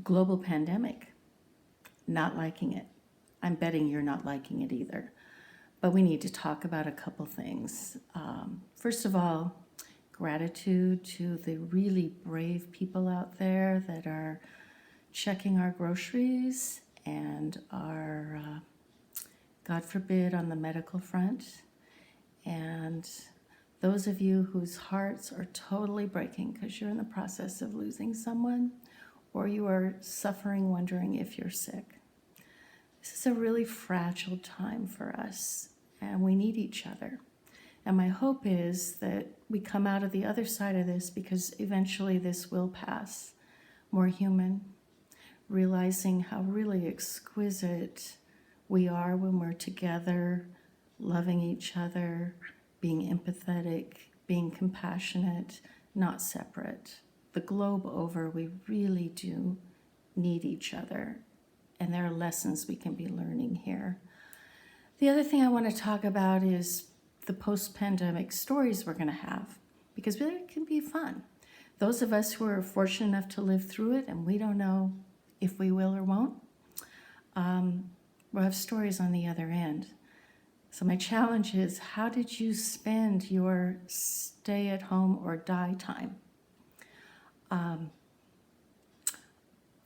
global pandemic, not liking it. I'm betting you're not liking it either. But we need to talk about a couple things. First of all, gratitude to the really brave people out there that are checking our groceries and are, God forbid, on the medical front. And those of you whose hearts are totally breaking because you're in the process of losing someone, or you are suffering wondering if you're sick. This is a really fragile time for us, and we need each other. And my hope is that we come out of the other side of this, because eventually this will pass, more human, realizing how really exquisite we are when we're together, loving each other, being empathetic, being compassionate, not separate. The globe over, we really do need each other, and there are lessons we can be learning here. The other thing I want to talk about is the post-pandemic stories we're going to have, because it can be fun. Those of us who are fortunate enough to live through it, and we don't know if we will or won't, we'll have stories on the other end. So my challenge is, how did you spend your stay at home or die time?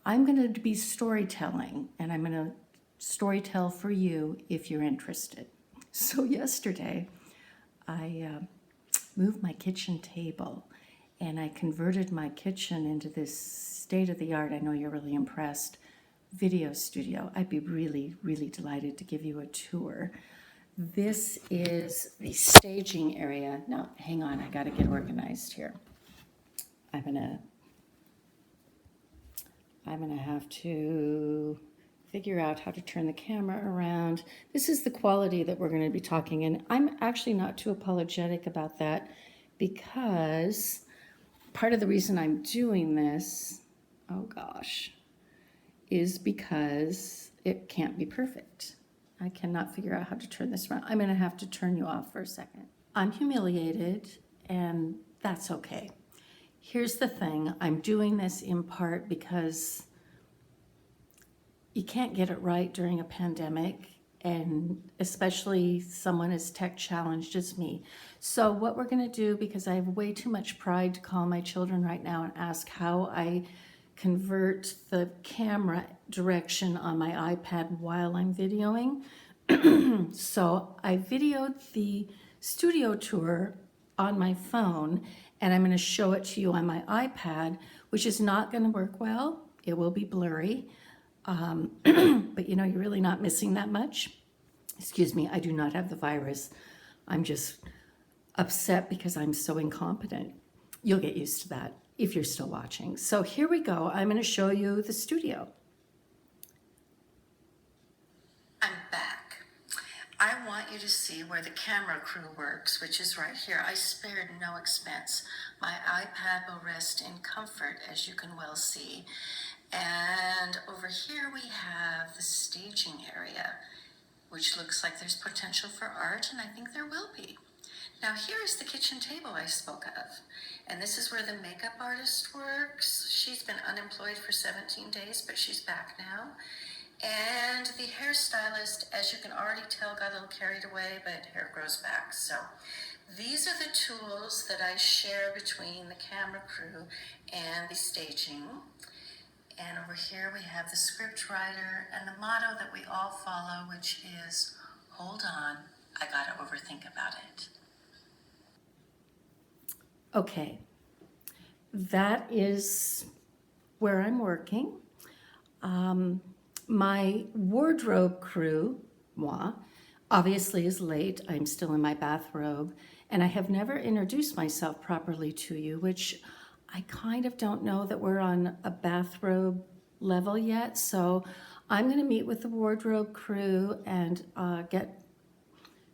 I'm going to be storytelling, and I'm going to storytell for you if you're interested. So yesterday, I moved my kitchen table, and I converted my kitchen into this state-of-the-art, I know you're really impressed, video studio. I'd be really, really delighted to give you a tour. This is the staging area. Now, hang on, I got to get organized here. I'm gonna have to figure out how to turn the camera around. This is the quality that we're going to be talking in. I'm actually not too apologetic about that, because part of the reason I'm doing this, oh gosh, is because it can't be perfect. I cannot figure out how to turn this around. I'm going to have to turn you off for a second. I'm humiliated, and that's okay. Here's the thing. I'm doing this in part because you can't get it right during a pandemic, and especially someone as tech challenged as me. So what we're going to do, because I have way too much pride to call my children right now and ask how I convert the camera direction on my iPad while I'm videoing. So I videoed the studio tour on my phone, and I'm going to show it to you on my iPad, which is not going to work well. It will be blurry, but you know, you're really not missing that much. Excuse me, I do not have the virus. I'm just upset because I'm so incompetent. You'll get used to that if you're still watching. So here we go. I'm going to show you the studio. I'm back. I want you to see where the camera crew works, which is right here. I spared no expense. My iPad will rest in comfort, as you can well see. And over here we have the staging area, which looks like there's potential for art, and I think there will be. Now here is the kitchen table I spoke of, and this is where the makeup artist works. She's been unemployed for 17 days, but she's back now. And the hairstylist, as you can already tell, got a little carried away, but hair grows back. So these are the tools that I share between the camera crew and the staging. And over here we have the script writer and the motto that we all follow, which is, hold on, I gotta overthink about it. Okay, that is where I'm working. My wardrobe crew, moi, obviously is late. I'm still in my bathrobe, and I have never introduced myself properly to you, which I kind of don't know that we're on a bathrobe level yet. So I'm going to meet with the wardrobe crew and get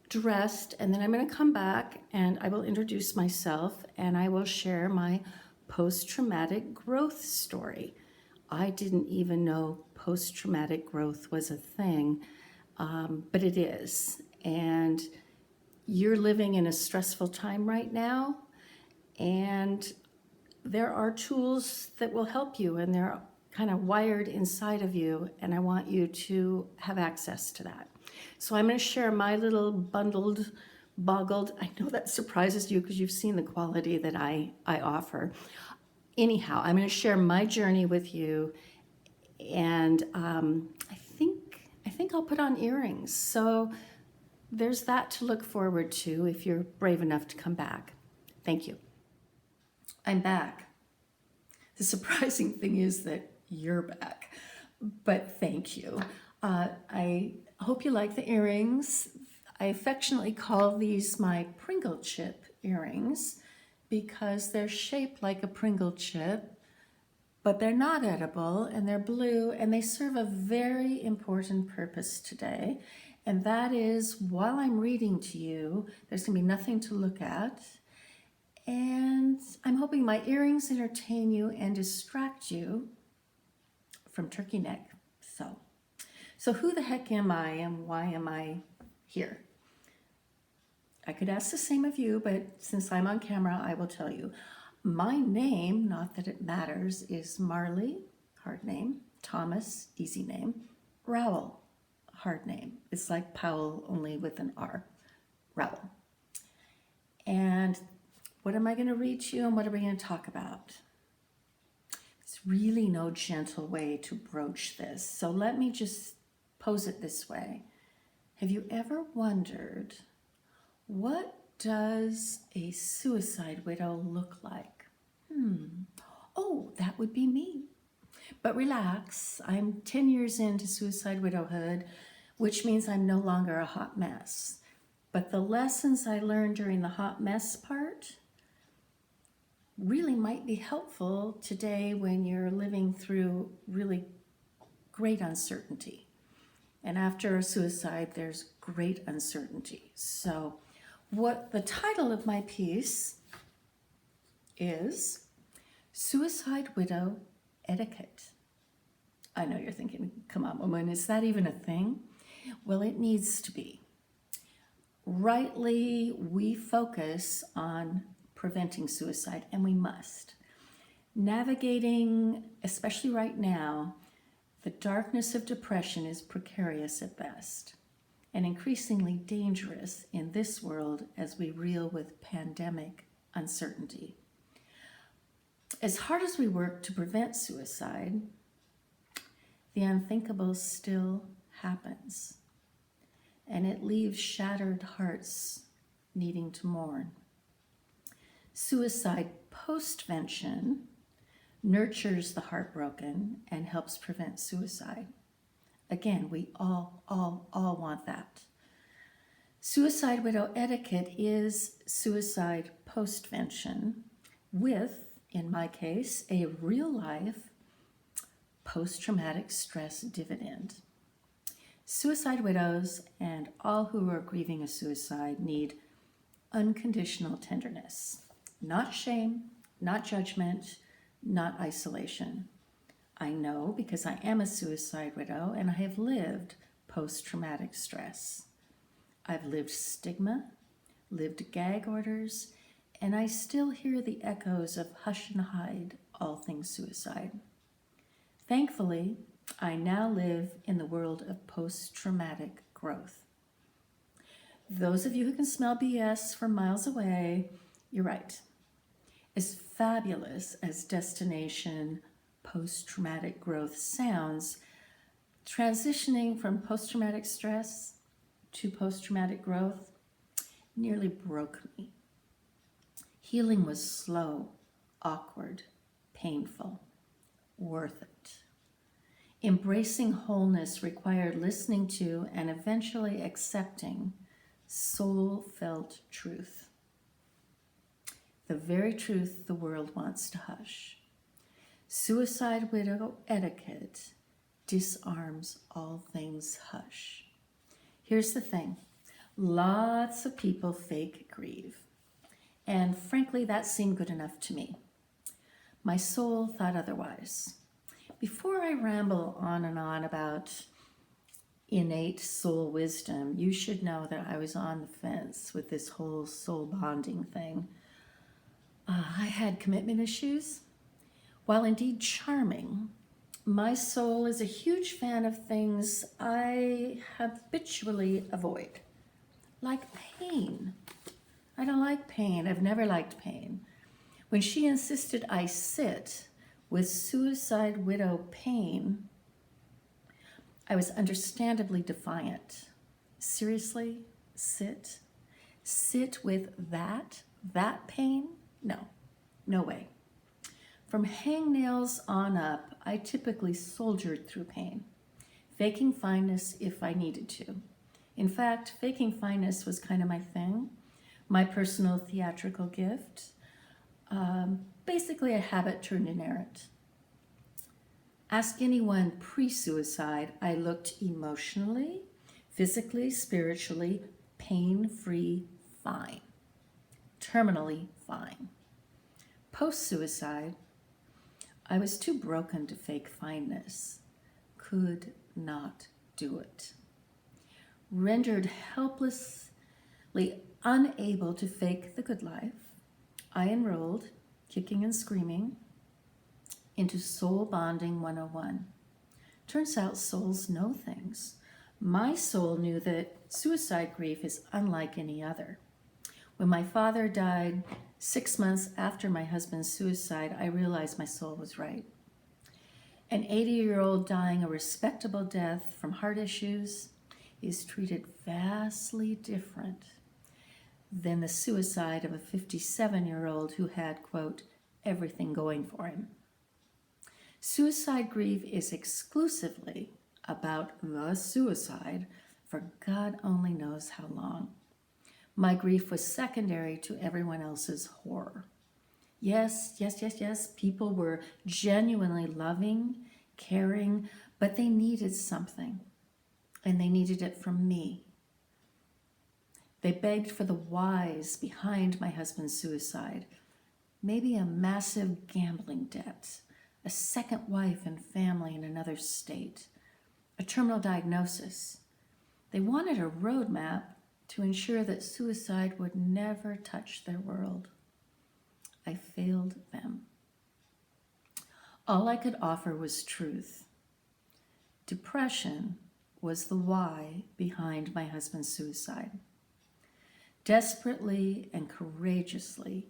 dressed, and then I'm going to come back and I will introduce myself, and I will share my post-traumatic growth story. I didn't even know post-traumatic growth was a thing, but it is. And you're living in a stressful time right now, and there are tools that will help you, and there kind of wired inside of you, and I want you to have access to that. So I'm going to share my little boggled, I know that surprises you because you've seen the quality that I offer. Anyhow, I'm going to share my journey with you, and I think I'll put on earrings. So there's that to look forward to if you're brave enough to come back. Thank you. I'm back. The surprising thing is that you're back, but thank you. I hope you like the earrings. I affectionately call these my Pringle chip earrings because they're shaped like a Pringle chip, but they're not edible, and they're blue, and they serve a very important purpose today. And that is, while I'm reading to you, there's going to be nothing to look at. And I'm hoping my earrings entertain you and distract you from turkey neck. So who the heck am I and why am I here? I could ask the same of you, but since I'm on camera, I will tell you. My name, not that it matters, is Marley, hard name, Thomas, easy name, Rowell, hard name. It's like Powell, only with an R, Rowell. And what am I going to read to you, and what are we going to talk about? There's really no gentle way to broach this, so let me just pose it this way. Have you ever wondered, what does a suicide widow look like? Oh, that would be me. But relax, I'm 10 years into suicide widowhood, which means I'm no longer a hot mess. But the lessons I learned during the hot mess part really might be helpful today when you're living through really great uncertainty. And after a suicide, there's great uncertainty. So what the title of my piece is Suicide Widow Etiquette. I know you're thinking, come on, woman, is that even a thing? Well, it needs to be. Rightly, we focus on preventing suicide, and we must. Navigating, especially right now, the darkness of depression is precarious at best and increasingly dangerous in this world as we reel with pandemic uncertainty. As hard as we work to prevent suicide, the unthinkable still happens, and it leaves shattered hearts needing to mourn. Suicide postvention nurtures the heartbroken and helps prevent suicide. Again, we all want that. Suicide widow etiquette is suicide postvention with, in my case, a real-life post-traumatic stress dividend. Suicide widows and all who are grieving a suicide need unconditional tenderness, not shame, not judgment, not isolation. I know because I am a suicide widow and I have lived post-traumatic stress. I've lived stigma, lived gag orders, and I still hear the echoes of hush and hide all things suicide. Thankfully, I now live in the world of post-traumatic growth. Those of you who can smell BS from miles away, you're right. As fabulous as destination post-traumatic growth sounds, transitioning from post-traumatic stress to post-traumatic growth nearly broke me. Healing was slow, awkward, painful, worth it. Embracing wholeness required listening to and eventually accepting soul-felt truth. The very truth the world wants to hush. Suicide widow etiquette disarms all things hush. Here's the thing. Lots of people fake grieve. And frankly, that seemed good enough to me. My soul thought otherwise. Before I ramble on and on about innate soul wisdom, you should know that I was on the fence with this whole soul bonding thing. I had commitment issues. While indeed charming, My soul is a huge fan of things I habitually avoid, like pain. I don't like pain. I've never liked pain. When she insisted I sit with suicide widow pain, I was understandably defiant. Seriously? Sit? Sit with that pain? No, no way. From hangnails on up, I typically soldiered through pain, faking fineness if I needed to. In fact, faking fineness was kind of my thing, my personal theatrical gift, basically a habit turned an errant. Ask anyone pre-suicide, I looked emotionally, physically, spiritually, pain-free, fine. Terminally fine. Post-suicide, I was too broken to fake fineness. Could not do it. Rendered helplessly unable to fake the good life, I enrolled, kicking and screaming, into Soul Bonding 101. Turns out souls know things. My soul knew that suicide grief is unlike any other. When my father died 6 months after my husband's suicide, I realized my soul was right. An 80-year-old dying a respectable death from heart issues is treated vastly different than the suicide of a 57-year-old who had, quote, everything going for him. Suicide grief is exclusively about the suicide for God only knows how long. My grief was secondary to everyone else's horror. Yes, people were genuinely loving, caring, but they needed something, and they needed it from me. They begged for the whys behind my husband's suicide, maybe a massive gambling debt, a second wife and family in another state, a terminal diagnosis. They wanted a roadmap to ensure that suicide would never touch their world. I failed them. All I could offer was truth. Depression was the why behind my husband's suicide. Desperately and courageously,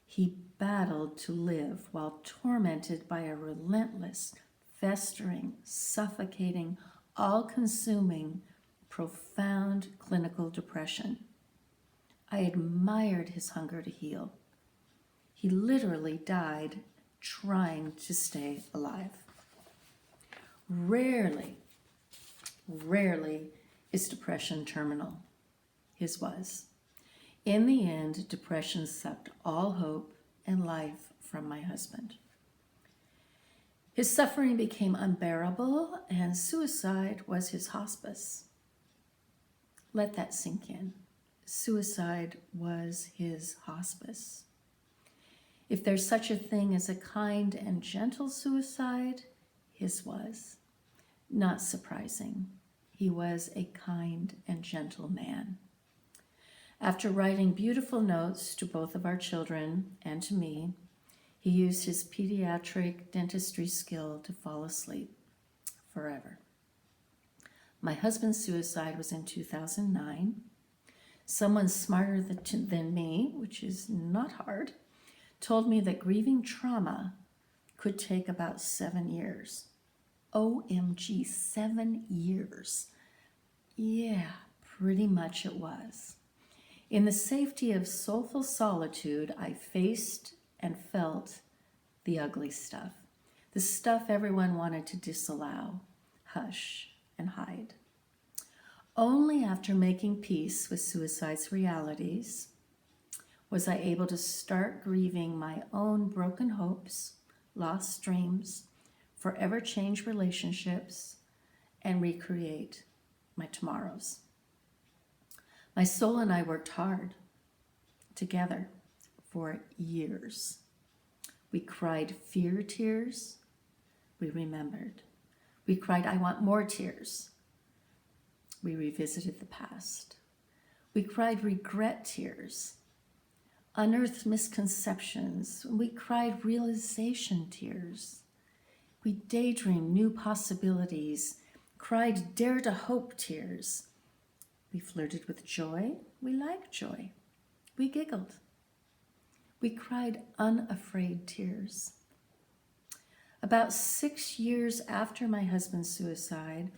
he battled to live while tormented by a relentless, festering, suffocating, all-consuming, profound clinical depression. I admired his hunger to heal. He literally died trying to stay alive. Rarely is depression terminal. His was. In the end, depression sucked all hope and life from my husband. His suffering became unbearable, and suicide was his hospice. Let that sink in. Suicide was his hospice. If there's such a thing as a kind and gentle suicide, his was. Not surprising. He was a kind and gentle man. After writing beautiful notes to both of our children and to me, he used his pediatric dentistry skill to fall asleep forever. My husband's suicide was in 2009. Someone smarter than me, which is not hard, told me that grieving trauma could take about 7 years. OMG, 7 years. Yeah, pretty much it was. In the safety of soulful solitude, I faced and felt the ugly stuff. The stuff everyone wanted to disallow, hush, and hide. Only after making peace with suicide's realities was I able to start grieving my own broken hopes, lost dreams, forever change relationships, and recreate my tomorrows. My soul and I worked hard together for years. We cried fear tears. We remembered. We cried, I want more tears. We revisited the past. We cried regret tears, unearthed misconceptions. We cried realization tears. We daydreamed new possibilities, cried dare to hope tears. We flirted with joy. We liked joy. We giggled. We cried unafraid tears. About 6 years after my husband's suicide,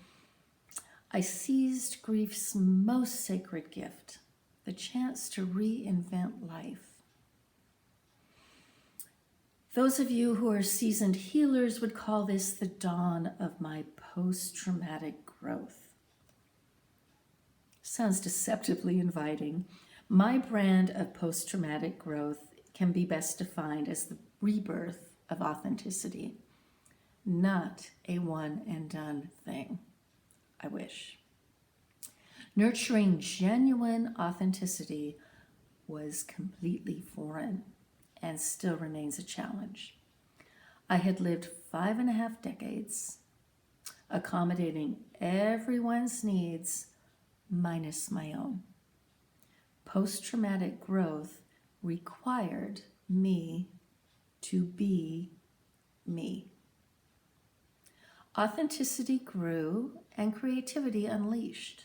I seized grief's most sacred gift, the chance to reinvent life. Those of you who are seasoned healers would call this the dawn of my post-traumatic growth. Sounds deceptively inviting. My brand of post-traumatic growth can be best defined as the rebirth of authenticity, not a one and done thing. I wish. Nurturing genuine authenticity was completely foreign and still remains a challenge. I had lived 5.5 decades, accommodating everyone's needs minus my own. Post-traumatic growth required me to be me. Authenticity grew and creativity unleashed.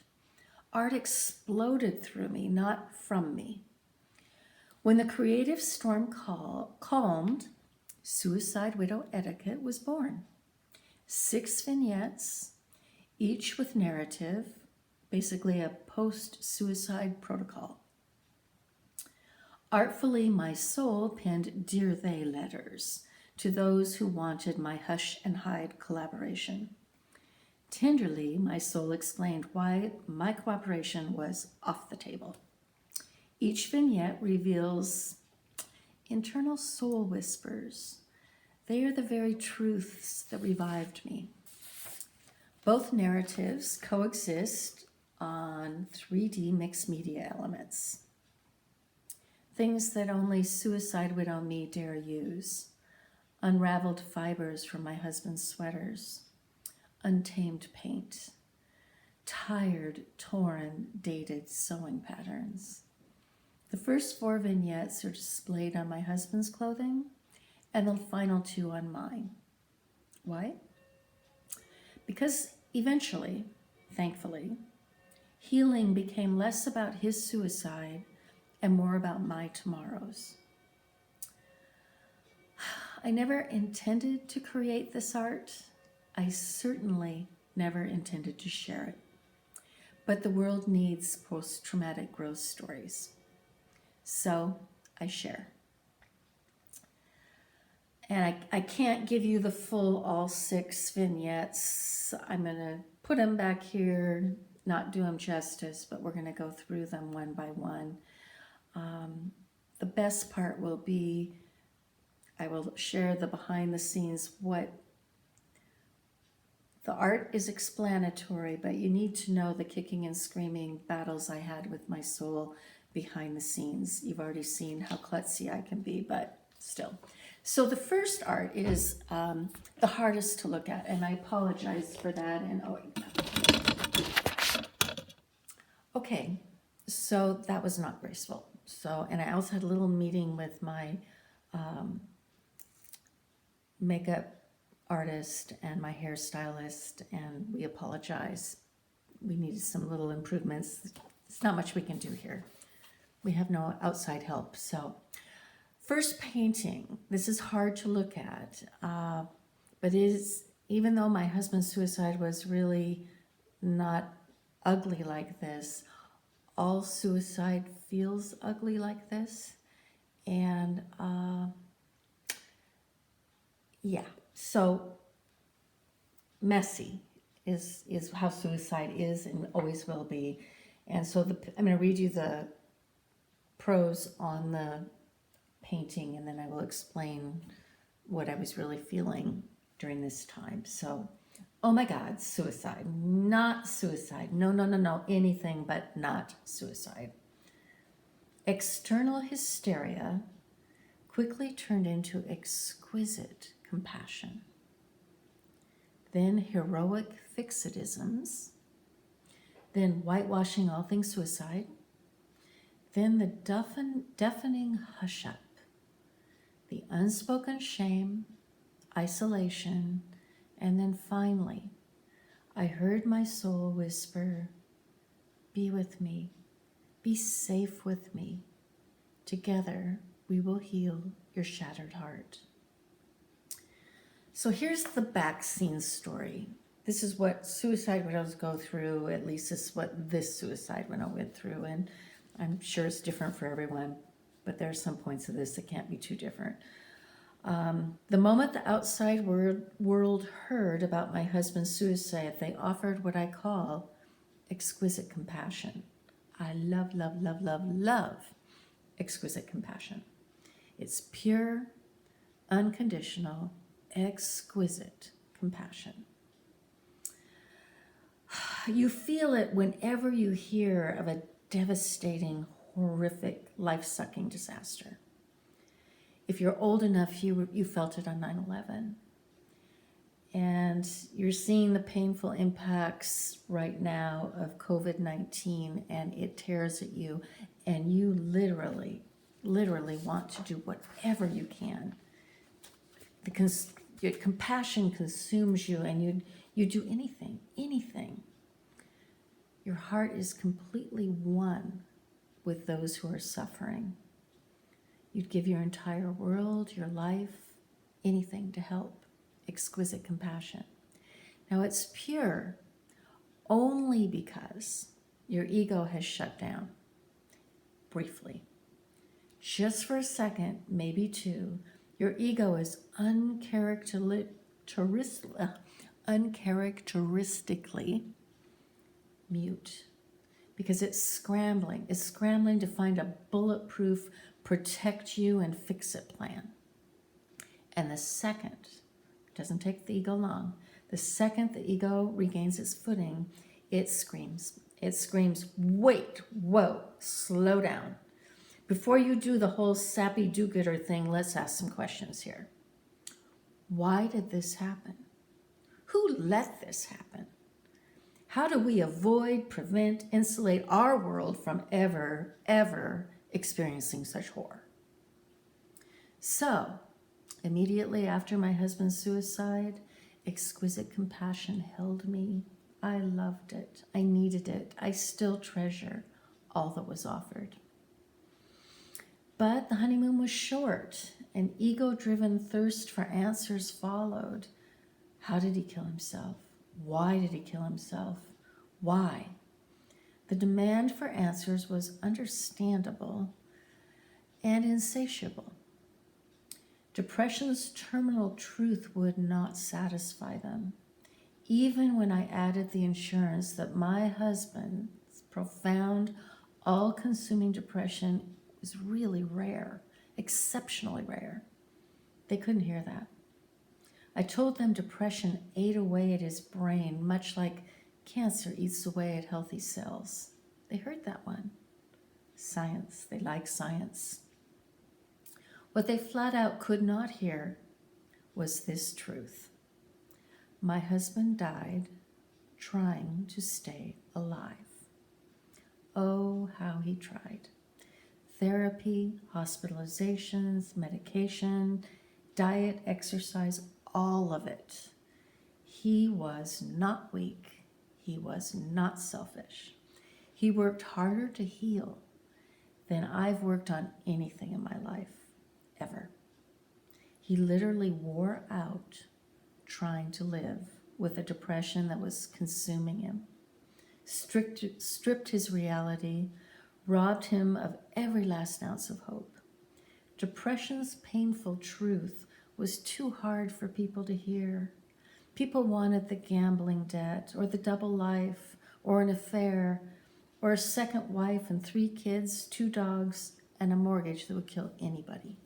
Art exploded through me, not from me. When the creative storm calmed, Suicide Widow Etiquette was born. 6 vignettes, each with narrative, basically a post-suicide protocol. Artfully, my soul penned Dear They letters to those who wanted my hush and hide collaboration. Tenderly, my soul explained why my cooperation was off the table. Each vignette reveals internal soul whispers. They are the very truths that revived me. Both narratives coexist on 3D mixed media elements. Things that only Suicide Widow me dare use. Unraveled fibers from my husband's sweaters. Untamed paint. Tired, torn, dated sewing patterns. The first 4 vignettes are displayed on my husband's clothing, and the final 2 on mine. Why? Because eventually, thankfully, healing became less about his suicide and more about my tomorrows. I never intended to create this art. I certainly never intended to share it. But the world needs post-traumatic growth stories. So I share. And I can't give you the full all 6 vignettes. I'm going to put them back here, not do them justice, but we're going to go through them one by one. The best part will be, I will share the behind the scenes, what the art is explanatory, but you need to know the kicking and screaming battles I had with my soul behind the scenes. You've already seen how klutzy I can be, but still. So the first art is the hardest to look at, and I apologize for that. And okay, so that was not graceful. So, and I also had a little meeting with my makeup artist and my hairstylist, and we apologize. We needed some little improvements. It's not much we can do here. We have no outside help. So first painting, this is hard to look at, but even though my husband's suicide was really not ugly like this, all suicide feels ugly like this. And yeah, so messy is how suicide is and always will be. And so I'm going to read you the prose on the painting, and then I will explain what I was really feeling during this time. So, oh my God, suicide, not suicide. No, anything but not suicide. External hysteria quickly turned into exquisite compassion. Then heroic fixatisms. Then whitewashing all things suicide. Then the deafening hush-up. The unspoken shame, isolation, And then finally, I heard my soul whisper, be with me, be safe with me. Together, we will heal your shattered heart. So here's the back scene story. This is what suicide widows go through, at least this is what this suicide widow went through, and I'm sure it's different for everyone, but there are some points of this that can't be too different. The moment the outside world heard about my husband's suicide, they offered what I call exquisite compassion. I love, love, love, love, love exquisite compassion. It's pure, unconditional, exquisite compassion. You feel it whenever you hear of a devastating, horrific, life-sucking disaster. If you're old enough, you felt it on 9/11. And you're seeing the painful impacts right now of COVID-19, and it tears at you, and you literally want to do whatever you can. Your compassion consumes you, and you do anything. Your heart is completely one with those who are suffering. You'd give your entire world, your life, anything to help. Exquisite compassion. Now it's pure only because your ego has shut down briefly. Just for a second, maybe two, your ego is uncharacteristically mute because it's scrambling to find a bulletproof, protect you and fix it plan. And the second, it doesn't take the ego long, the second the ego regains its footing, it screams. It screams, wait, whoa, slow down. Before you do the whole sappy do-gooder thing, let's ask some questions here. Why did this happen? Who let this happen? How do we avoid, prevent, insulate our world from ever experiencing such horror? So, immediately after my husband's suicide, exquisite compassion held me. I loved it. I needed it. I still treasure all that was offered. But the honeymoon was short. An ego-driven thirst for answers followed. How did he kill himself? Why did he kill himself? Why? The demand for answers was understandable and insatiable. Depression's terminal truth would not satisfy them, even when I added the assurance that my husband's profound, all-consuming depression was really rare, exceptionally rare. They couldn't hear that. I told them depression ate away at his brain, much like cancer eats away at healthy cells. They heard that one. Science, they like science. What they flat out could not hear was this truth. My husband died trying to stay alive. Oh, how he tried. Therapy, hospitalizations, medication, diet, exercise, all of it. He was not weak. He was not selfish. He worked harder to heal than I've worked on anything in my life, ever. He literally wore out trying to live with a depression that was consuming him, stripped his reality, robbed him of every last ounce of hope. Depression's painful truth was too hard for people to hear. People wanted the gambling debt, or the double life, or an affair, or a second wife and 3 kids, 2 dogs, and a mortgage that would kill anybody.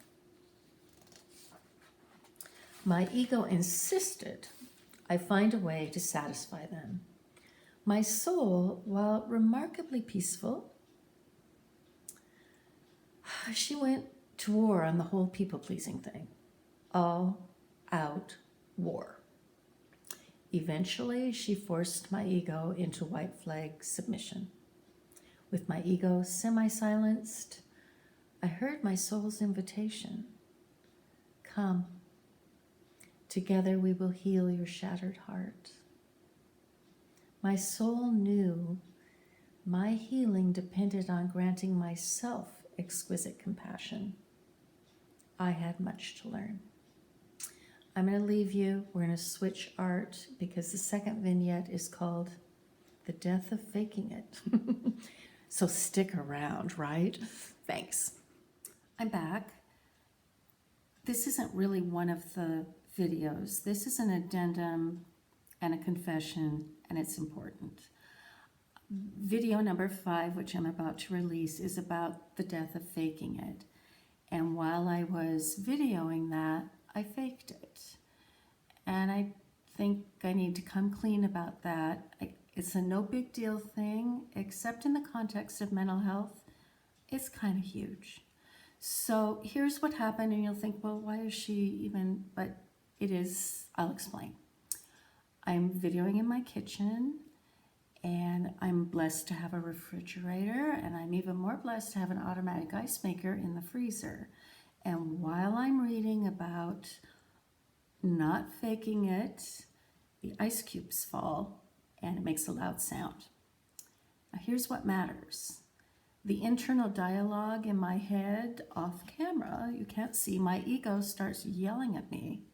My ego insisted I find a way to satisfy them. My soul, while remarkably peaceful, she went to war on the whole people-pleasing thing. All out war. Eventually, she forced my ego into white flag submission. With my ego semi-silenced, I heard my soul's invitation. Come. Together we will heal your shattered heart. My soul knew my healing depended on granting myself exquisite compassion. I had much to learn. I'm going to leave you. We're going to switch art because the second vignette is called The Death of Faking It. So stick around, right? Thanks. I'm back. This isn't really one of the videos. This is an addendum and a confession, and it's important. Video number 5, which I'm about to release, is about the death of faking it. And while I was videoing that, I faked it. And I think I need to come clean about that. It's a no big deal thing, except in the context of mental health, it's kind of huge. So here's what happened, and you'll think, well, why is she even, but it is, I'll explain. I'm videoing in my kitchen, and I'm blessed to have a refrigerator, and I'm even more blessed to have an automatic ice maker in the freezer. And while I'm reading about not faking it, the ice cubes fall, and it makes a loud sound. Now here's what matters. The internal dialogue in my head off camera, you can't see, my ego starts yelling at me.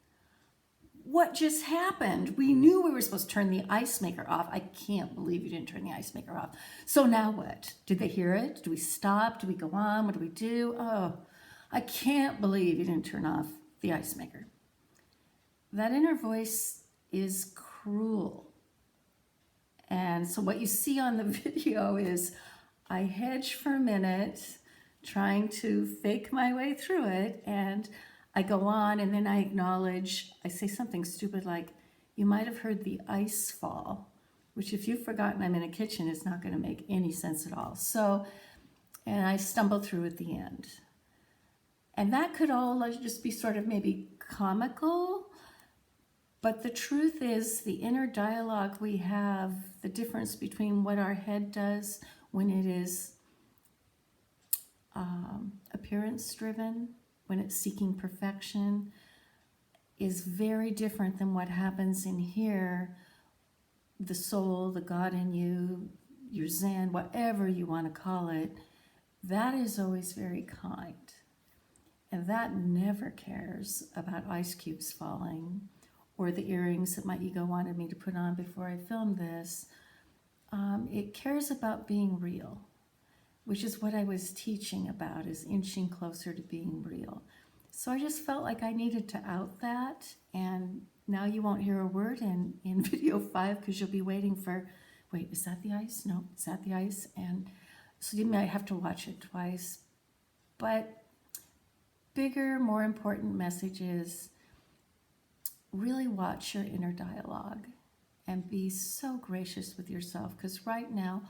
What just happened? We knew we were supposed to turn the ice maker off. I can't believe you didn't turn the ice maker off. So now what? Did they hear it? Do we stop? Do we go on? What do we do? Oh, I can't believe you didn't turn off the ice maker. That inner voice is cruel. And so what you see on the video is I hedge for a minute, trying to fake my way through it, and I go on, and then I acknowledge, I say something stupid like, you might have heard the ice fall, which if you've forgotten I'm in a kitchen, it's not going to make any sense at all. So, and I stumble through at the end. And that could all just be sort of maybe comical, but the truth is the inner dialogue we have, the difference between what our head does when it is appearance driven, when it's seeking perfection, is very different than what happens in here. The soul, the God in you, your Zen, whatever you want to call it, that is always very kind. And that never cares about ice cubes falling or the earrings that my ego wanted me to put on before I filmed this. It cares about being real, which is what I was teaching about, is inching closer to being real. So I just felt like I needed to out that, and now you won't hear a word in video 5 because you'll be waiting for, wait, is that the ice? No, is that the ice? And so you might have to watch it twice. But bigger, more important message is really watch your inner dialogue and be so gracious with yourself, because right now,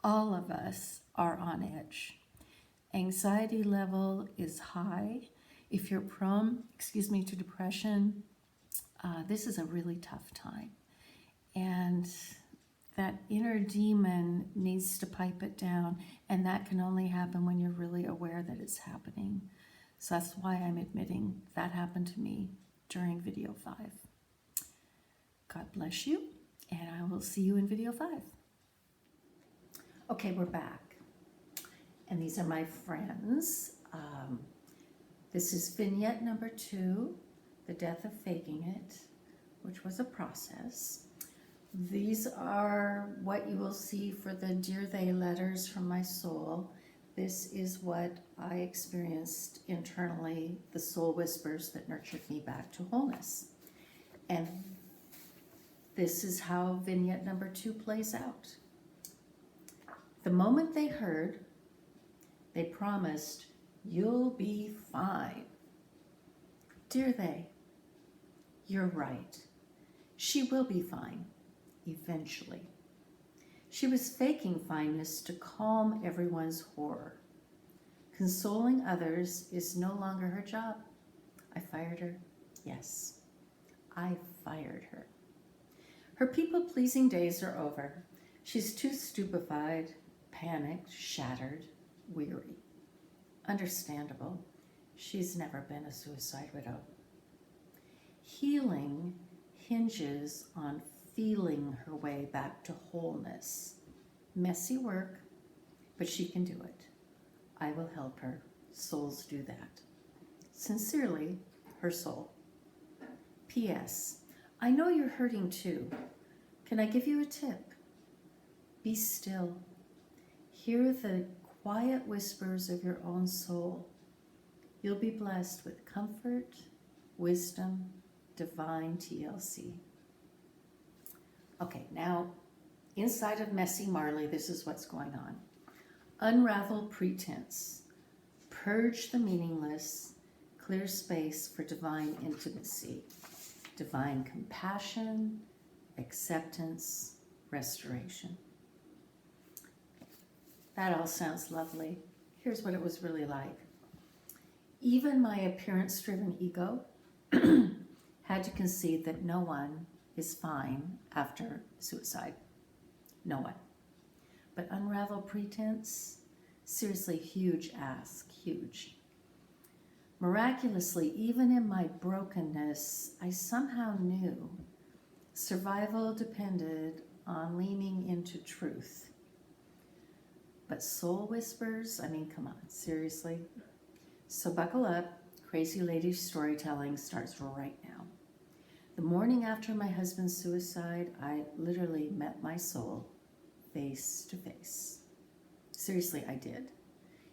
all of us are on edge. Anxiety level is high. If you're prone, to depression, this is a really tough time. And that inner demon needs to pipe it down, and that can only happen when you're really aware that it's happening. So that's why I'm admitting that happened to me during video 5. God bless you, and I will see you in video 5. Okay, we're back. And these are my friends. This is vignette number 2, The Death of Faking It, which was a process. These are what you will see for the Dear They letters from my soul. This is what I experienced internally, the soul whispers that nurtured me back to wholeness. And this is how vignette number 2 plays out. The moment they heard, they promised, "You'll be fine." Dear they, you're right. She will be fine, eventually. She was faking fineness to calm everyone's horror. Consoling others is no longer her job. I fired her. Yes, I fired her. Her people-pleasing days are over. She's too stupefied, panicked, shattered, weary. Understandable. She's never been a suicide widow. Healing hinges on feeling her way back to wholeness. Messy work, but she can do it. I will help her. Souls do that. Sincerely, her soul. P.S. I know you're hurting too. Can I give you a tip? Be still. Hear the quiet whispers of your own soul. You'll be blessed with comfort, wisdom, divine TLC. Okay, now inside of Messy Marley, this is what's going on. Unravel pretense. Purge the meaningless. Clear space for divine intimacy, divine compassion, acceptance, restoration. That all sounds lovely. Here's what it was really like. Even my appearance-driven ego had to concede that no one is fine after suicide. No one. But unravel pretense, seriously, huge ask, huge. Miraculously, even in my brokenness, I somehow knew survival depended on leaning into truth. But soul whispers, I mean, come on, seriously? So buckle up, Crazy Lady storytelling starts right now. The morning after my husband's suicide, I literally met my soul face to face. Seriously, I did.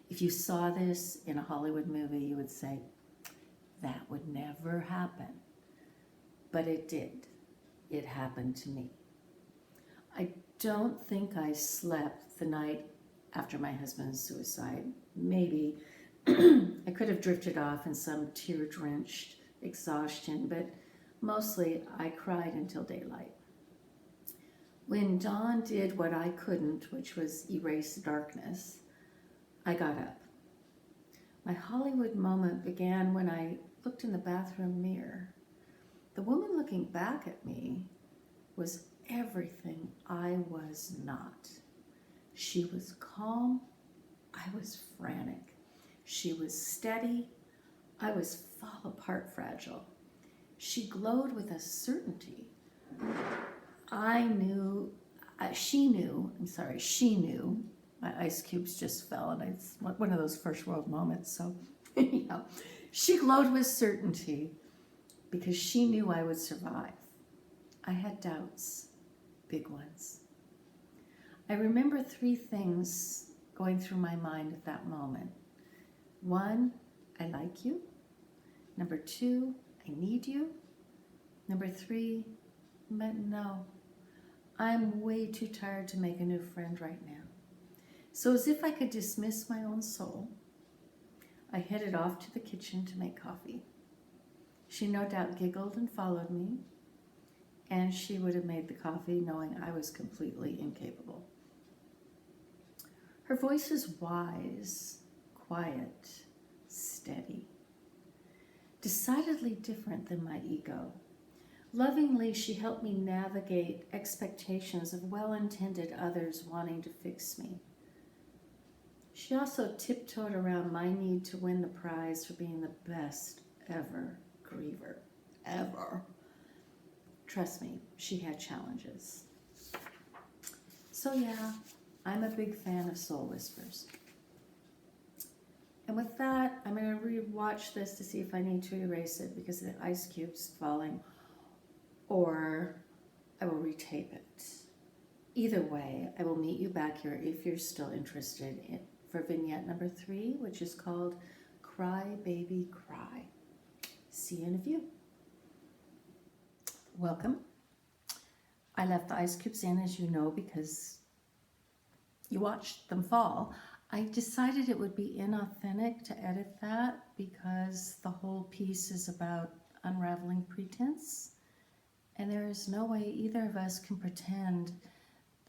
If you saw this in a Hollywood movie, you would say, that would never happen. But it did. It happened to me. I don't think I slept the night after my husband's suicide. Maybe I could have drifted off in some tear-drenched exhaustion, but mostly I cried until daylight. When dawn did what I couldn't, which was erase darkness, I got up. My Hollywood moment began when I looked in the bathroom mirror. The woman looking back at me was everything I was not. She was calm. I was frantic. She was steady. I was fall apart fragile. She glowed with a certainty. She knew. My ice cubes just fell, and it's one of those first world moments. So, yeah, she glowed with certainty because she knew I would survive. I had doubts, big ones. I remember 3 things going through my mind at that moment. 1, I like you. Number 2, I need you. Number 3, but no, I'm way too tired to make a new friend right now. So as if I could dismiss my own soul, I headed off to the kitchen to make coffee. She no doubt giggled and followed me, and she would have made the coffee knowing I was completely incapable. Her voice is wise, quiet, steady, decidedly different than my ego. Lovingly, she helped me navigate expectations of well-intended others wanting to fix me. She also tiptoed around my need to win the prize for being the best ever griever, ever. Trust me, she had challenges. So yeah, I'm a big fan of Soul Whispers. And with that, I'm going to re-watch this to see if I need to erase it because the ice cube's falling, or I will retape it. Either way, I will meet you back here if you're still interested for vignette number 3, which is called Cry Baby Cry. See you in a few. Welcome. I left the ice cubes in, as you know, because you watched them fall. I decided it would be inauthentic to edit that because the whole piece is about unraveling pretense. And there is no way either of us can pretend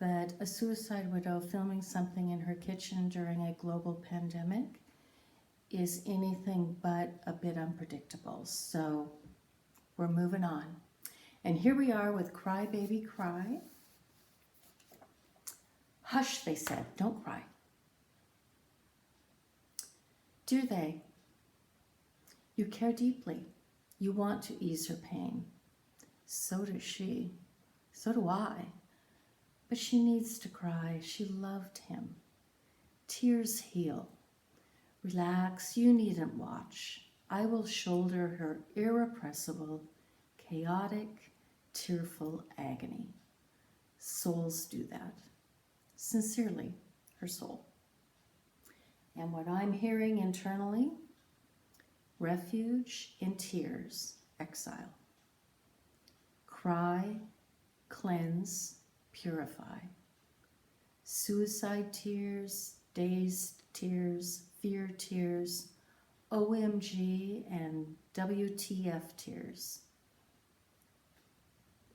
that a suicide widow filming something in her kitchen during a global pandemic is anything but a bit unpredictable. So we're moving on. And here we are with Cry Baby Cry. Hush, they said, don't cry. Dear they, you care deeply. You want to ease her pain. So does she. So do I. But she needs to cry. She loved him. Tears heal. Relax, you needn't watch. I will shoulder her irrepressible, chaotic, tearful agony. Souls do that. Sincerely, her soul. And what I'm hearing internally, refuge in tears, exile. Cry, cleanse, purify. Suicide tears, dazed tears, fear tears, OMG and WTF tears.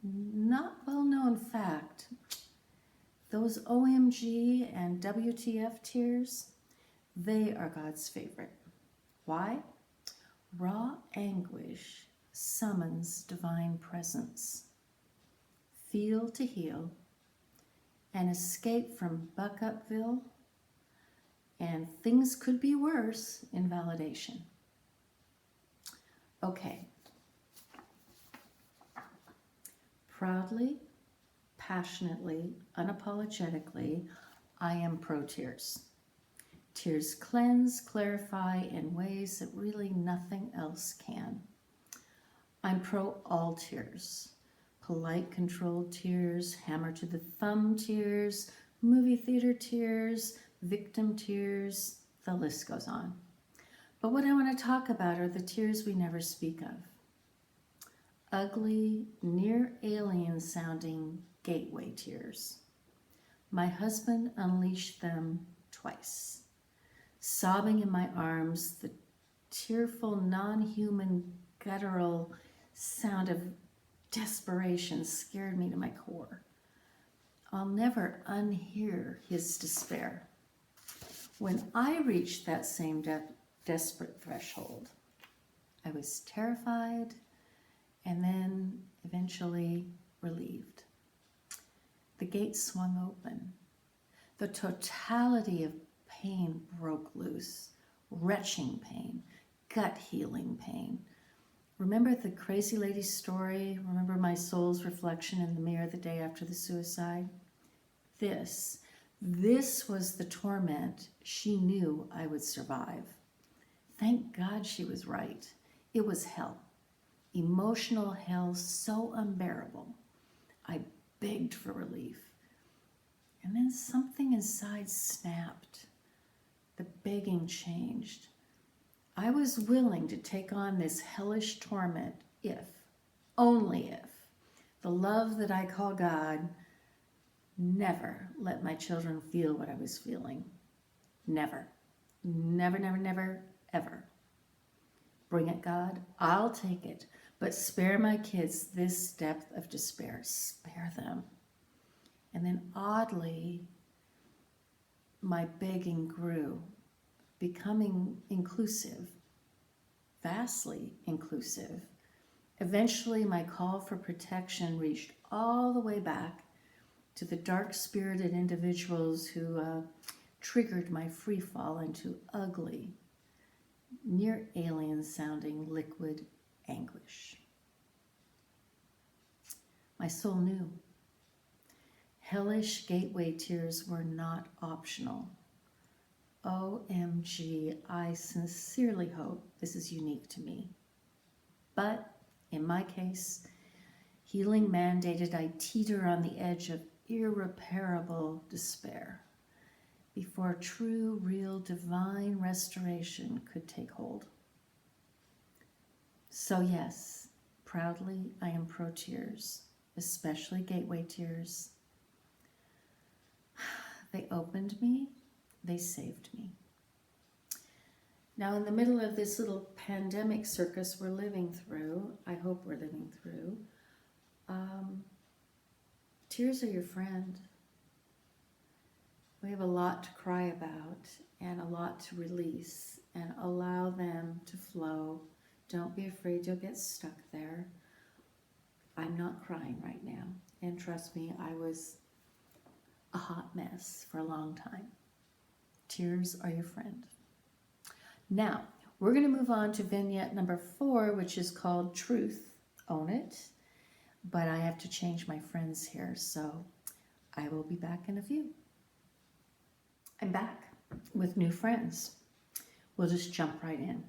Not well known fact, those OMG and WTF tears, they are God's favorite. Why? Raw anguish summons divine presence. Feel to heal and escape from Buckupville and things could be worse in validation. Okay. Proudly, passionately, unapologetically, I am pro-tears. Tears cleanse, clarify in ways that really nothing else can. I'm pro all tears. Polite, controlled tears, hammer to the thumb tears, movie theater tears, victim tears, the list goes on. But what I want to talk about are the tears we never speak of. Ugly, near alien sounding gateway tears. My husband unleashed them twice. Sobbing in my arms, the tearful, non-human, guttural sound of desperation scared me to my core. I'll never unhear his despair. When I reached that same desperate threshold, I was terrified and then eventually relieved. The gate swung open. The totality of pain broke loose. Retching pain, gut healing pain. Remember the crazy lady's story? Remember my soul's reflection in the mirror the day after the suicide? This was the torment she knew I would survive. Thank God she was right. It was hell. Emotional hell so unbearable. I begged for relief. And then something inside snapped. The begging changed. I was willing to take on this hellish torment if, only if, the love that I call God never let my children feel what I was feeling. Never. Never, never, never, ever. Bring it, God. I'll take it. But spare my kids this depth of despair. Spare them. And then oddly, my begging grew, becoming inclusive, vastly inclusive. Eventually, my call for protection reached all the way back to the dark-spirited individuals who triggered my free fall into ugly, near alien-sounding liquid anguish. My soul knew. Hellish gateway tears were not optional. OMG, I sincerely hope this is unique to me. But in my case, healing mandated I teeter on the edge of irreparable despair before true, real, divine restoration could take hold. So yes, proudly I am pro-tears, especially gateway tears. They opened me, they saved me. Now in the middle of this little pandemic circus we're living through, I hope we're living through, tears are your friend. We have a lot to cry about and a lot to release, and allow them to flow. Don't be afraid you'll get stuck there. I'm not crying right now, and trust me, I was a hot mess for a long time. Tears are your friend. Now, We're going to move on to vignette number 4, which is called Truth, Own It. But I have to change my friends here, so I will be back in a few. I'm back with new friends. We'll just jump right in.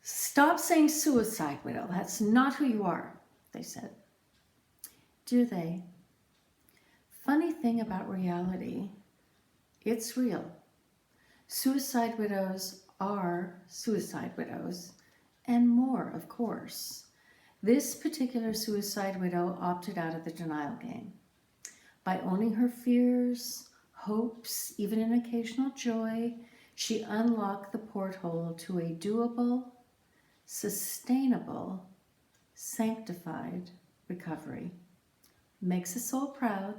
Stop saying suicide widow. That's not who you are, they said. Dear they, funny thing about reality, it's real. Suicide widows are suicide widows, and more, of course. This particular suicide widow opted out of the denial game. By owning her fears, hopes, even an occasional joy, she unlocked the porthole to a doable, sustainable, sanctified recovery. Makes a soul proud,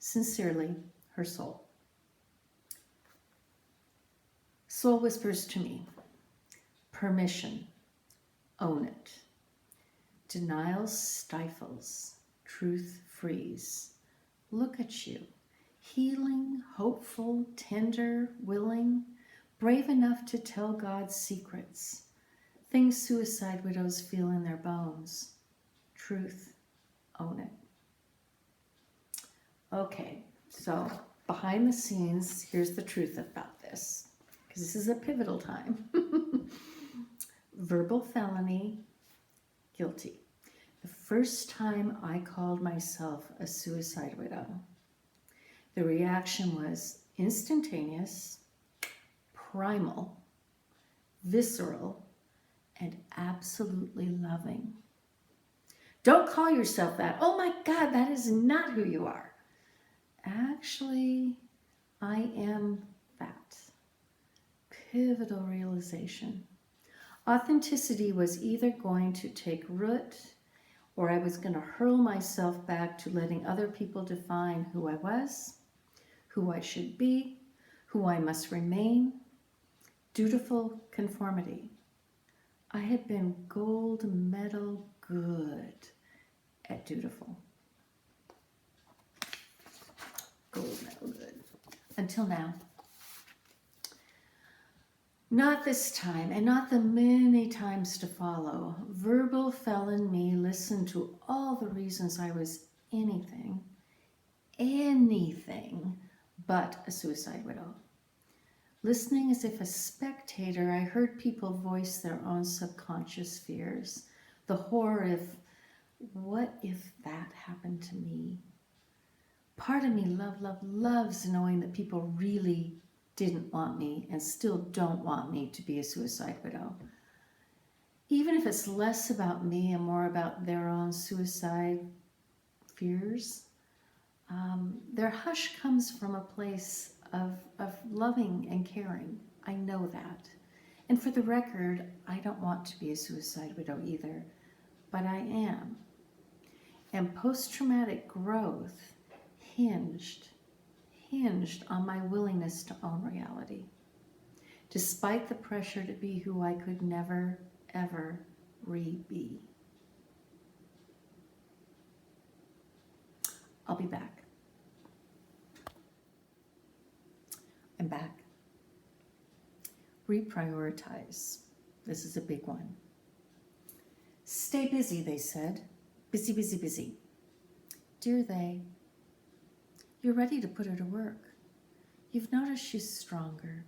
sincerely, her soul. Soul whispers to me, permission, own it. Denial stifles, truth frees. Look at you, healing, hopeful, tender, willing, brave enough to tell God's secrets, things suicide widows feel in their bones. Truth, own it. Okay, so behind the scenes, here's the truth about this, because this is a pivotal time. Verbal felony, guilty. The first time I called myself a suicide widow, the reaction was instantaneous, primal, visceral, and absolutely loving. Don't call yourself that. Oh my God, that is not who you are. Actually, I am that. Pivotal realization. Authenticity was either going to take root or I was going to hurl myself back to letting other people define who I was, who I should be, who I must remain. Dutiful conformity. I had been gold medal good at dutiful. Gold medal good. Until now. Not this time, and not the many times to follow. Verbal felon me listened to all the reasons I was anything but a suicide widow. Listening as if a spectator, I heard people voice their own subconscious fears. The horror of, what if that happened to me? Part of me loves knowing that people really didn't want me and still don't want me to be a suicide widow. Even if it's less about me and more about their own suicide fears, their hush comes from a place of loving and caring. I know that. And for the record, I don't want to be a suicide widow either, but I am. And post-traumatic growth hinged on my willingness to own reality, despite the pressure to be who I could never, ever re-be. I'll be back. I'm back. Reprioritize. This is a big one. Stay busy, they said. Busy, busy, busy. Dear they, you're ready to put her to work. You've noticed she's stronger.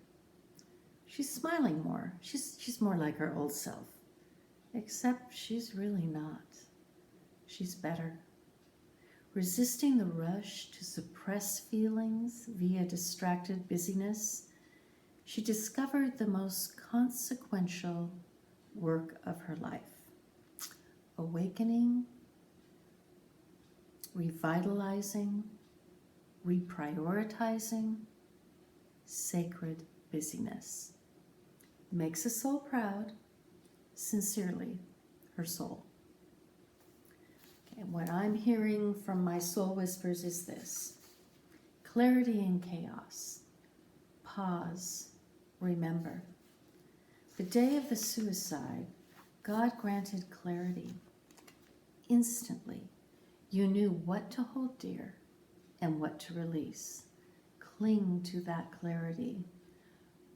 She's smiling more. She's more like her old self. Except she's really not. She's better. Resisting the rush to suppress feelings via distracted busyness, she discovered the most consequential work of her life. Awakening, revitalizing, reprioritizing, sacred busyness. Makes a soul proud, sincerely, her soul. Okay, what I'm hearing from my soul whispers is this: clarity in chaos. Pause, remember. The day of the suicide, God granted clarity. Instantly, you knew what to hold dear and what to release. Cling to that clarity.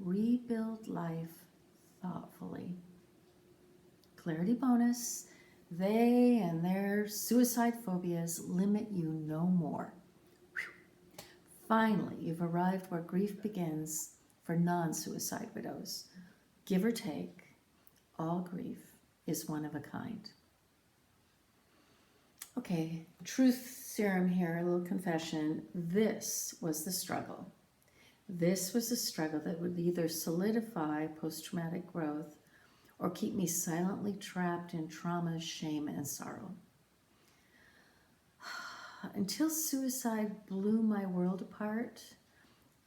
rebuild life thoughtfully. Clarity bonus, they and their suicide phobias limit you no more. Whew. Finally, you've arrived where grief begins for non-suicide widows. Give or take, all grief is one of a kind. Okay, truth serum here, a little confession. This was the struggle. This was a struggle that would either solidify post-traumatic growth or keep me silently trapped in trauma, shame, and sorrow. Until suicide blew my world apart,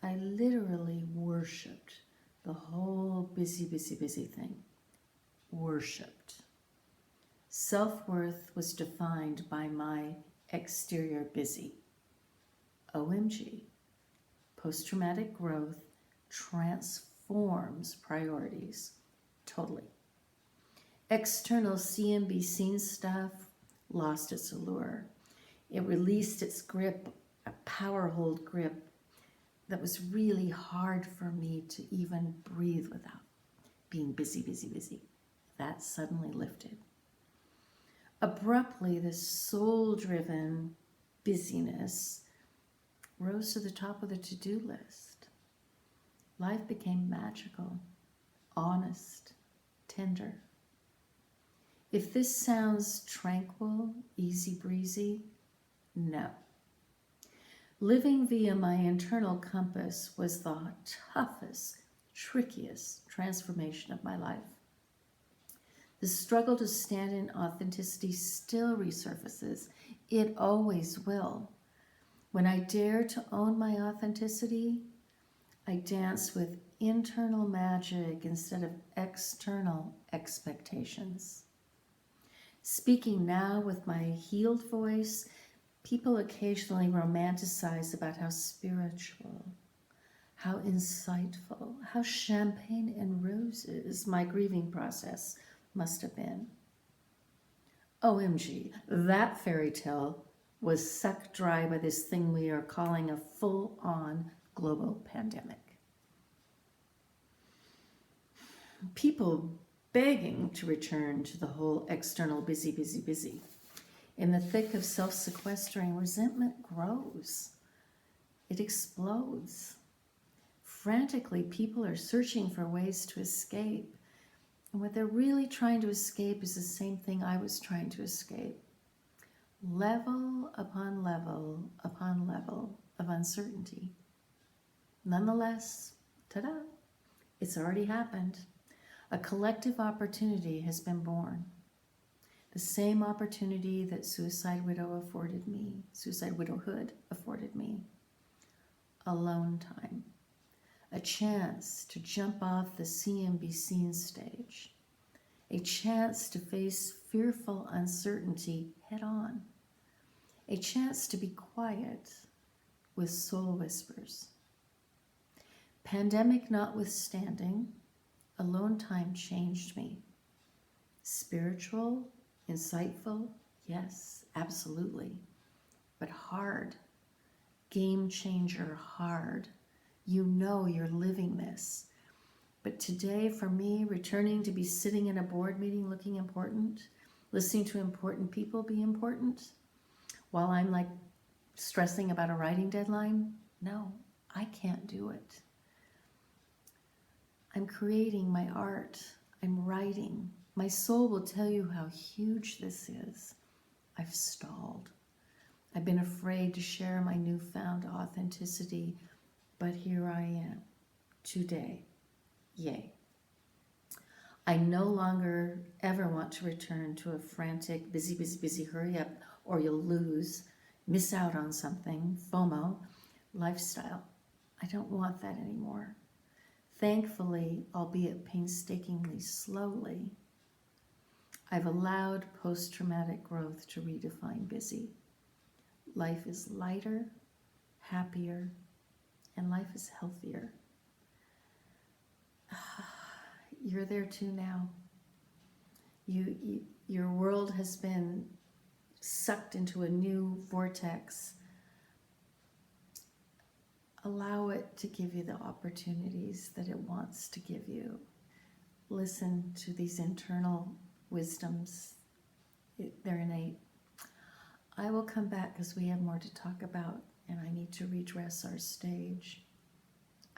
I literally worshipped the whole busy, busy, busy thing. Worshipped. Self-worth was defined by my exterior busy. OMG. Post-traumatic growth transforms priorities totally. External CMB scene stuff lost its allure. It released its grip, a power hold grip that was really hard for me to even breathe without being busy, busy, busy. That suddenly lifted. Abruptly, this soul-driven busyness rose to the top of the to-do list. Life became magical, honest, tender. If this sounds tranquil, easy breezy, no. Living via my internal compass was the toughest, trickiest transformation of my life. The struggle to stand in authenticity still resurfaces. It always will. When I dare to own my authenticity, I dance with internal magic instead of external expectations. Speaking now with my healed voice, people occasionally romanticize about how spiritual, how insightful, how champagne and roses my grieving process must have been. OMG, that fairy tale was sucked dry by this thing we are calling a full-on global pandemic. People begging to return to the whole external busy, busy, busy. In the thick of self-sequestering, resentment grows. It explodes. Frantically, people are searching for ways to escape. And what they're really trying to escape is the same thing I was trying to escape. Level upon level upon level of uncertainty. Nonetheless, ta-da, it's already happened. A collective opportunity has been born. The same opportunity that suicide widowhood afforded me. Alone time. A chance to jump off the CMB scene stage. A chance to face fearful uncertainty head on. A chance to be quiet with soul whispers. Pandemic notwithstanding, alone time changed me. Spiritual, insightful, yes, absolutely. But hard. Game changer hard. You know you're living this. But today, for me, returning to be sitting in a board meeting looking important, listening to important people be important, while I'm like stressing about a writing deadline, no, I can't do it. I'm creating my art. I'm writing. My soul will tell you how huge this is. I've stalled. I've been afraid to share my newfound authenticity, but here I am, today. Yay. I no longer ever want to return to a frantic, busy, busy, busy, hurry up, or you'll lose, miss out on something, FOMO, lifestyle. I don't want that anymore. Thankfully, albeit painstakingly slowly, I've allowed post-traumatic growth to redefine busy. Life is lighter, happier, and life is healthier. You're there too now. Your world has been sucked into a new vortex Allow it to give you the opportunities that it wants to give you. Listen to these internal wisdoms. They're innate. I will come back because we have more to talk about and I need to redress our stage.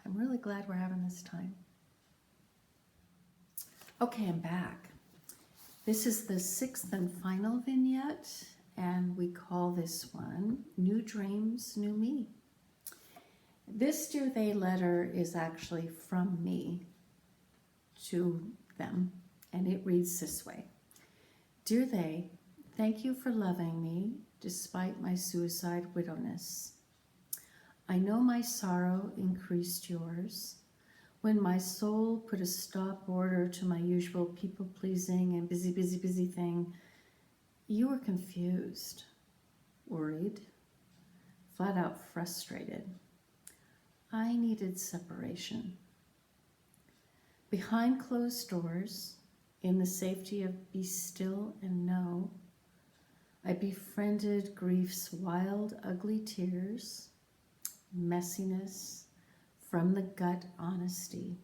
I'm really glad we're having this time. Okay, I'm back. This is the 6th and final vignette, and we call this one New Dreams, New Me. This Dear They letter is actually from me to them, and it reads this way. Dear They, thank you for loving me despite my suicide widowness. I know my sorrow increased yours. When my soul put a stop order to my usual people-pleasing and busy thing, you were confused, worried, flat out frustrated. I needed separation. Behind closed doors, in the safety of be still and know, I befriended grief's wild, ugly tears, messiness, from the gut honesty.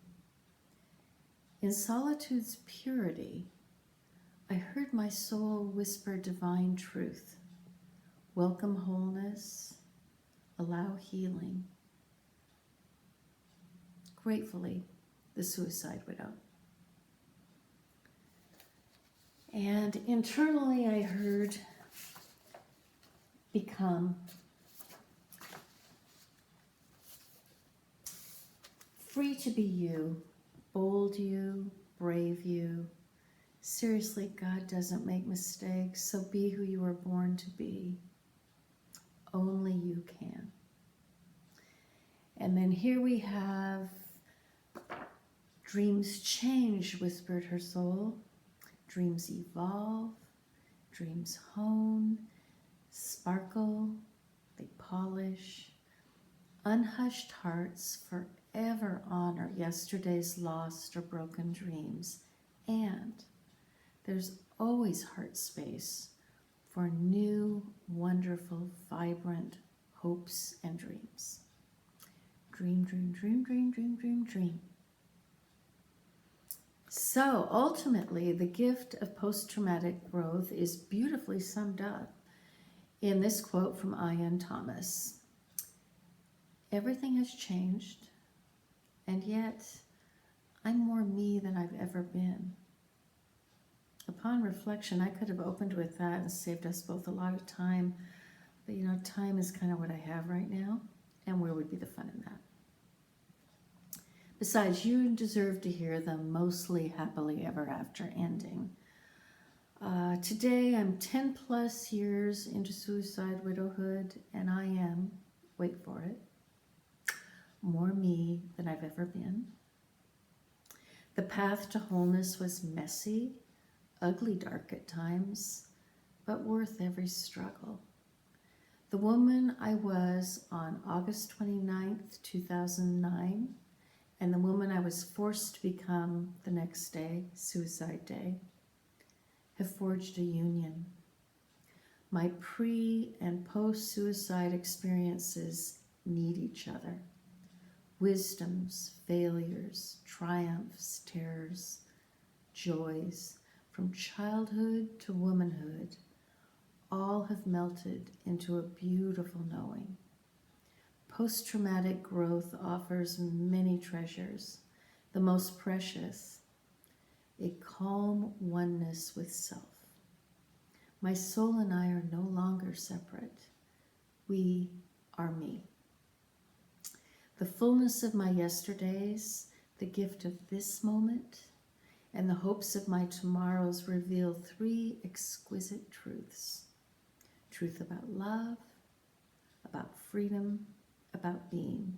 In solitude's purity, I heard my soul whisper divine truth. Welcome wholeness, allow healing. Gratefully, the suicide widow. And internally I heard become free to be you, bold you, brave you. Seriously, God doesn't make mistakes, so be who you were born to be. Only you can. And then here we have, dreams change, whispered her soul. Dreams evolve, dreams hone, sparkle, they polish. Unhushed hearts forever honor yesterday's lost or broken dreams. And there's always heart space for new, wonderful, vibrant hopes and dreams. Dream, dream, dream, dream, dream, dream, dream. So ultimately, the gift of post-traumatic growth is beautifully summed up in this quote from Ian Thomas. Everything has changed, and yet I'm more me than I've ever been. Upon reflection, I could have opened with that and saved us both a lot of time, but you know, time is kind of what I have right now, and where would be the fun in that? Besides, you deserve to hear the mostly happily ever after ending. Today, I'm 10 plus years into suicide widowhood, and I am, wait for it, more me than I've ever been. The path to wholeness was messy, ugly dark at times, but worth every struggle. The woman I was on August 29th, 2009, and the woman I was forced to become the next day, suicide day, have forged a union. My pre- and post-suicide experiences need each other. Wisdoms, failures, triumphs, terrors, joys, from childhood to womanhood, all have melted into a beautiful knowing. Post-traumatic growth offers many treasures, the most precious, a calm oneness with self. My soul and I are no longer separate. We are me. The fullness of my yesterdays, the gift of this moment, and the hopes of my tomorrows reveal three exquisite truths. Truth about love, about freedom, about being.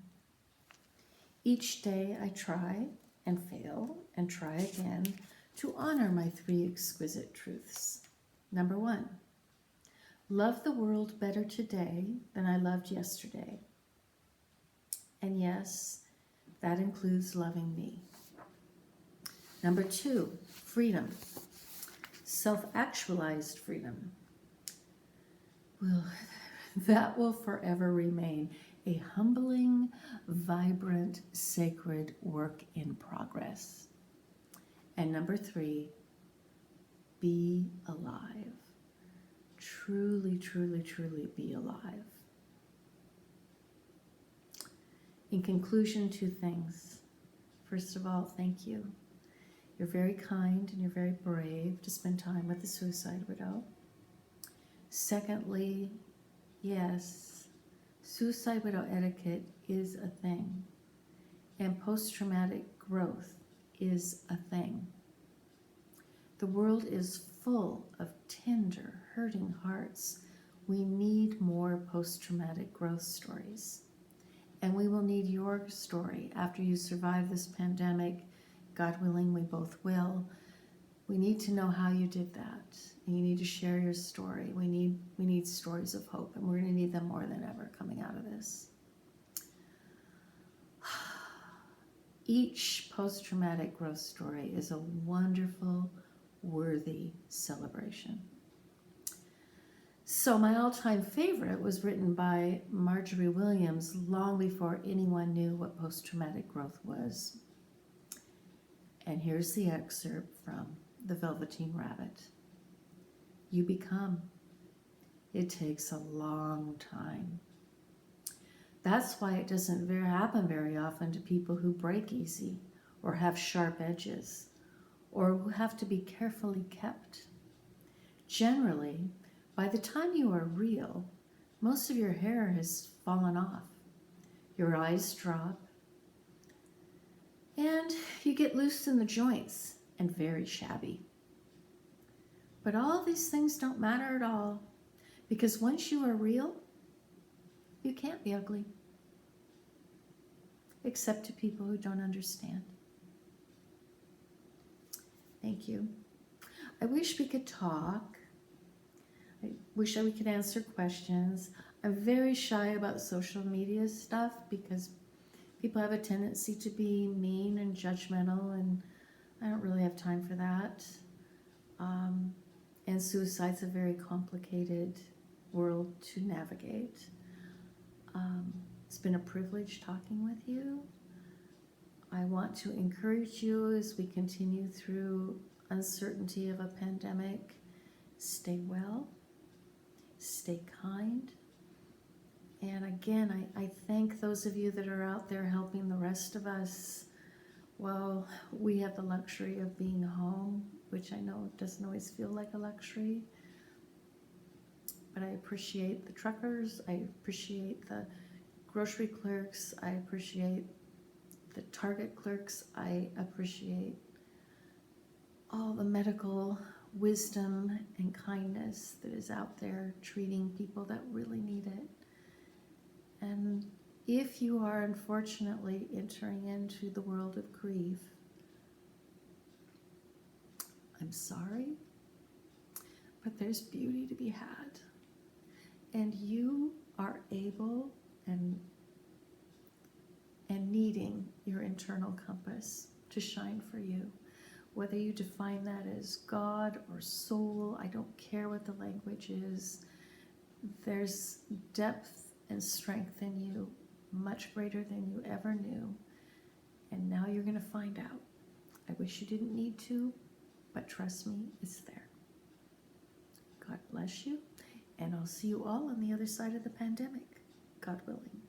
Each day I try and fail and try again to honor my three exquisite truths. Number one, love the world better today than I loved yesterday. And yes, that includes loving me. Number two, freedom, self-actualized freedom. Well, that will forever remain. a humbling, vibrant, sacred work in progress. And number 3, be alive. Truly, truly, truly be alive. In conclusion, 2 things. First of all, thank you. You're very kind and you're very brave to spend time with a suicide widow. Secondly, yes, suicide widow etiquette is a thing, and post-traumatic growth is a thing. The world is full of tender, hurting hearts. We need more post-traumatic growth stories. And we will need your story after you survive this pandemic. God willing, we both will. We need to know how you did that. And you need to share your story. We need stories of hope, and we're going to need them more than ever coming out of this. Each post-traumatic growth story is a wonderful, worthy celebration. So my all-time favorite was written by Marjorie Williams long before anyone knew what post-traumatic growth was. And here's the excerpt from The Velveteen Rabbit. You become. It takes a long time. That's why it doesn't happen very often to people who break easy or have sharp edges or who have to be carefully kept. Generally, by the time you are real, most of your hair has fallen off. Your eyes drop, and you get loose in the joints and very shabby. But all these things don't matter at all, because once you are real, you can't be ugly, except to people who don't understand. Thank you. I wish we could talk. I wish we could answer questions. I'm very shy about social media stuff because people have a tendency to be mean and judgmental, and I don't really have time for that. And suicide's a very complicated world to navigate. It's been a privilege talking with you. I want to encourage you as we continue through uncertainty of a pandemic. Stay well, stay kind. And again, I thank those of you that are out there helping the rest of us. Well, we have the luxury of being home, which I know doesn't always feel like a luxury. But I appreciate the truckers, I appreciate the grocery clerks, I appreciate the Target clerks, I appreciate all the medical wisdom and kindness that is out there treating people that really need it. And if you are unfortunately entering into the world of grief, I'm sorry, but there's beauty to be had. And you are able and needing your internal compass to shine for you. Whether you define that as God or soul, I don't care what the language is. There's depth and strength in you, much greater than you ever knew. And now you're going to find out. I wish you didn't need to, but trust me, it's there. God bless you, and I'll see you all on the other side of the pandemic, God willing.